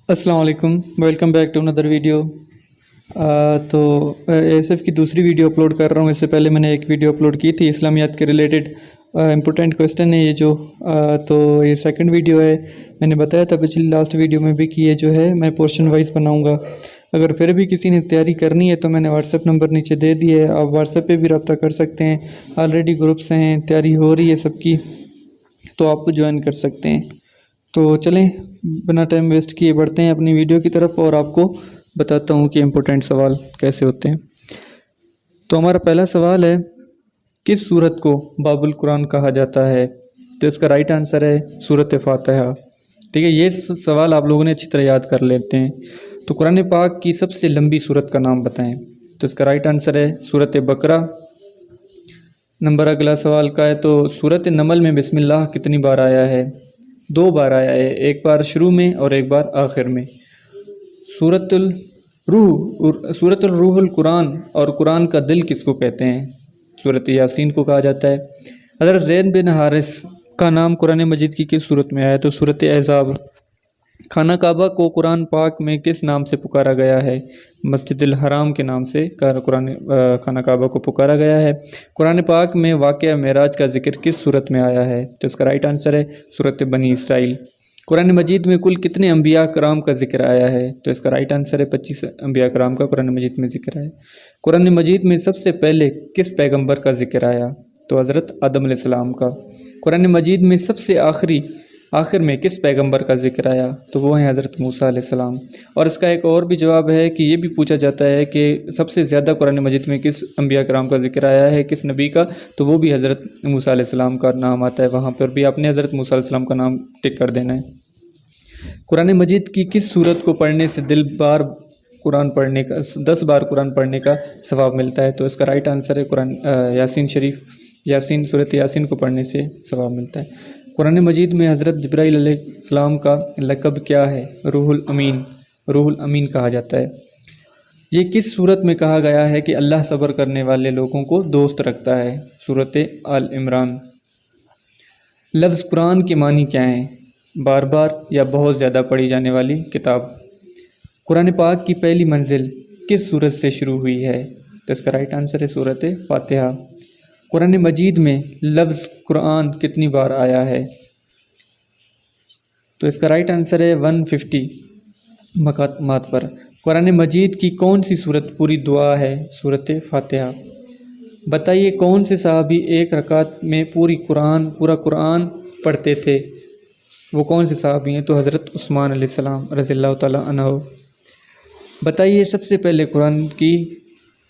अस्सलाम वालेकुम, welcome back to another video. तो एसएफ की दूसरी वीडियो अपलोड कर रहा हूँ। इससे पहले मैंने एक वीडियो अपलोड की थी इस्लामियात के रिलेटेड। इम्पोर्टेंट क्वेश्चन है ये जो। तो ये सेकंड वीडियो है। मैंने बताया था पिछली लास्ट वीडियो में भी कि ये जो है मैं पोर्शन वाइज बनाऊँगा। अगर फिर भी किसी ने तैयारी करनी है तो मैंने व्हाट्सएप नंबर नीचे दे दिया है, आप व्हाट्सएप पे भी रब्ता कर सकते हैं। ऑलरेडी ग्रुप्स हैं, तैयारी हो रही है सबकी, तो आप ज्वाइन कर सकते हैं। तो चलें बिना टाइम वेस्ट किए बढ़ते हैं अपनी वीडियो की तरफ और आपको बताता हूँ कि इम्पोर्टेंट सवाल कैसे होते हैं। तो हमारा पहला सवाल है, किस सूरत को बाबुल कुरान कहा जाता है? तो इसका राइट आंसर है सूरत फातिहा। ठीक है, ये सवाल आप लोगों ने अच्छी तरह याद कर लेते हैं। तो कुरान पाक की सबसे लंबी सूरत का नाम बताएं। तो इसका राइट आंसर है सूरत बकरा। नंबर अगला सवाल का है, तो सूरत नमल में बिस्मिल्लाह कितनी बार आया है? 2 बार आया है, एक बार शुरू में और एक बार आखिर में। सूरतुल रूहुल कुरान और कुरान का दिल किसको कहते हैं? सूरत यासीन को कहा जाता है। हज़रत ज़ैद बिन हारिस का नाम कुरान मजीद की किस सूरत में आया है? तो सूरत अहज़ाब। खाना काबा को कुरान पाक में किस नाम से पुकारा गया है? मस्जिदुल हराम के नाम से खाना काबा को पुकारा गया है। कुरान पाक में वाक़या मेराज का जिक्र किस सूरत में आया है? तो इसका राइट आंसर है सूरत बनी इसराइल। कुरान मजीद में कुल कितने अम्बिया कराम का जिक्र आया है? तो इसका राइट आंसर है 25 अम्बिया कराम का कुरान मजीद में जिक्र है। कुरान मजीद में सबसे पहले किस पैगम्बर का जिक्र आया? तो हज़रत आदम अलैहिस्सलाम का। कुरान मजीद में सबसे आखिर में किस पैगंबर का जिक्र आया? तो वो है हज़रत मूसा अलैहिस्सलाम। और इसका एक और भी जवाब है कि ये भी पूछा जाता है कि सबसे ज़्यादा कुरान मजीद में किस अम्बिया कराम का जिक्र आया है, किस नबी का? तो वो भी हज़रत मूसा अलैहिस्सलाम का नाम आता है। वहाँ पर भी आपने हज़रत मूसा अलैहिस्सलाम का नाम टिक कर देना है। कुरान मजीद की किस सूरत को पढ़ने से 10 बार कुरान पढ़ने का सवाब मिलता है? तो इसका राइट आंसर है कुरान यासीन शरीफ। यासीन, सूरत यासीन को पढ़ने से सवाब मिलता है। कुरान मजीद में हज़रत जिब्राईल अलैहिस्सलाम का लक़ब क्या है? रूहुल अमीन कहा जाता है। ये किस सूरत में कहा गया है कि अल्लाह सब्र करने वाले लोगों को दोस्त रखता है? सूरत आल इमरान। लफ्ज़ कुरान के मानी क्या हैं? बार बार या बहुत ज़्यादा पढ़ी जाने वाली किताब। कुरान पाक की पहली मंजिल किस सूरत से शुरू हुई है? तो इसका राइट आंसर है सूरत फातिहा। कुरान मजीद में लफ्ज़ कुरान कितनी बार आया है? तो इसका राइट आंसर है 150 मकामात पर। कुरान मजीद की कौन सी सूरत पूरी दुआ है? सूरत फातिहा। बताइए कौन से सहाबी एक रकात में पूरा कुरान पढ़ते थे? वो कौन से सहाबी हैं? तो हज़रत उस्मान अलैहिस्सलाम रज़ियल्लाहु ताला अन्हु। बताइए सबसे पहले कुरान की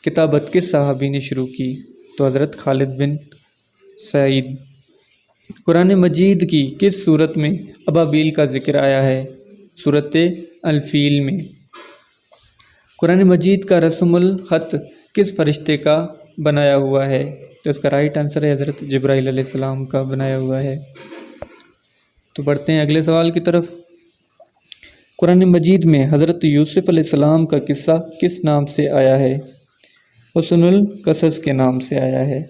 किताबत किस सहाबी ने शुरू की? तो हज़रत खालिद बिन सईद। कुरान मजीद की किस सूरत में अबाबील का जिक्र आया है? सूरत अल-फील में। कुरान मजीद का रस्मुल ख़त किस फरिश्ते का बनाया हुआ है? तो इसका राइट आंसर है हज़रत जिब्राईल अलैहिस्सलाम का बनाया हुआ है। तो बढ़ते हैं अगले सवाल की तरफ। कुरान मजीद में हज़रत यूसुफ़ अलैहिस्सलाम का किस्सा किस नाम से आया है? हुस्नुल कसस के नाम से आया है।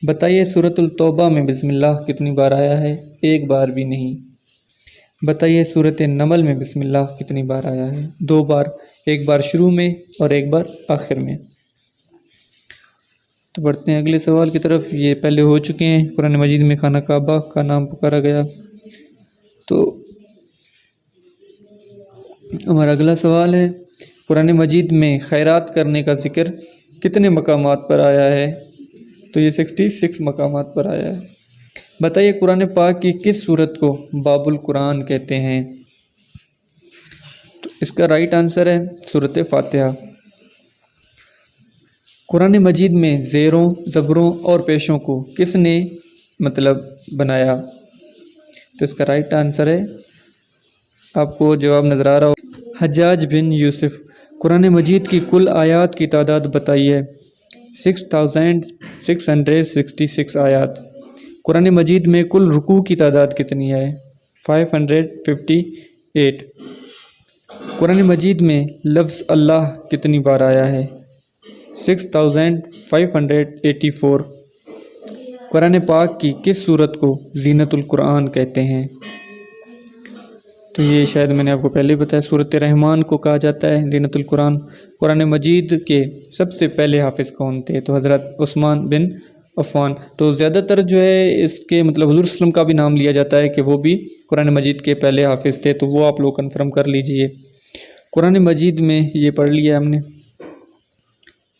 बताइए सूरतुल तौबा में बिस्मिल्लाह कितनी बार आया है? 1 बार भी नहीं। बताइए सूरत नमल में बिस्मिल्लाह कितनी बार आया है? 2 बार, एक बार शुरू में और एक बार आखिर में। तो बढ़ते हैं अगले सवाल की तरफ। ये पहले हो चुके हैं। कुरान मजीद में खाना काबा का नाम पुकारा गया। तो हमारा अगला सवाल है, कुरान मजीद में खैरात करने का जिक्र कितने मकामात पर आया है? तो ये 66 मकामात पर आया है। बताइए कुरान पाक की किस सूरत को बाबुल कुरान कहते हैं? तो इसका राइट आंसर है सूरत फातिहा। कुरान मजीद में ज़ेरों, ज़बरों और पेशों को किसने बनाया? तो इसका राइट आंसर है, आपको जवाब नज़र आ रहा हो, हज्जाज बिन यूसुफ। कुरान मजीद की कुल आयात की तादाद बताइए। 6666 आयात। कुरान मजीद में कुल रुकू की तादाद कितनी है? 558। कुरान मजीद में लफ्ज़ अल्लाह कितनी बार आया है? 6584। कुरान पाक की किस सूरत को ज़ीनतुल कुरान कहते हैं? तो ये शायद मैंने आपको पहले ही बताया। सूरत रहमान को कहा जाता है दीनतुल कुरान। कुरान मजीद के सबसे पहले हाफिज़ कौन थे? तो हज़रत उस्मान बिन अफ़्फ़ान। तो ज़्यादातर जो है इसके मतलब हुज़ूर सल्लल्लाहु अलैहि वसल्लम का भी नाम लिया जाता है कि वो भी कुरान मजीद के पहले हाफिज़ थे, तो वो आप लोग कंफर्म कर लीजिए। कुरान मजीद में ये पढ़ लिया हमने।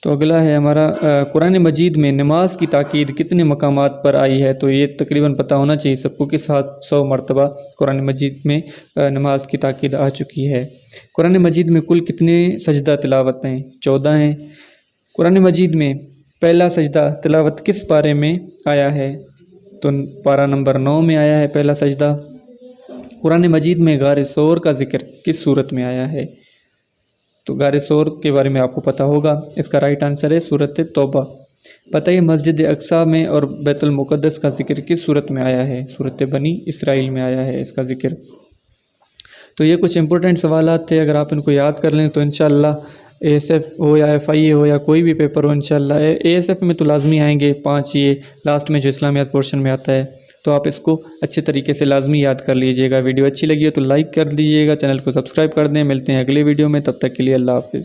तो अगला है हमारा कुरान मजीद में नमाज की ताकीद कितने मकामात पर आई है? तो ये तकरीबन पता होना चाहिए सबको कि 700 मरतबा कुरान मजीद में नमाज की ताकीद आ चुकी है। कुरान मजीद में कुल कितने सजदा तिलावत हैं? 14 हैं। कुरान मजीद में पहला सजदा तिलावत किस पारे में आया है? तो पारा नंबर 9 में आया है पहला सजदा। कुरान मजीद में गार सौर का जिक्र किस सूरत में आया है? तो गार सौर के बारे में आपको पता होगा। इसका राइट आंसर है सूरत तौबा। बताइए मस्जिद अक्सा में और बैतुल मुक़द्दस का जिक्र किस सूरत में आया है? सूरत बनी इसराइल में आया है इसका जिक्र। तो ये कुछ इंपॉर्टेंट सवालात थे, अगर आप इनको याद कर लें तो इंशाअल्लाह ASF हो या FIA हो या कोई भी पेपर हो, इंशाअल्लाह ASF में तो लाजमी आएंगे 5 ये लास्ट में जो इस्लामियात पोर्शन में आता है, तो आप इसको अच्छे तरीके से लाजमी याद कर लीजिएगा। वीडियो अच्छी लगी हो तो लाइक कर दीजिएगा, चैनल को सब्सक्राइब कर दें। मिलते हैं अगले वीडियो में, तब तक के लिए अल्लाह हाफ़िज़।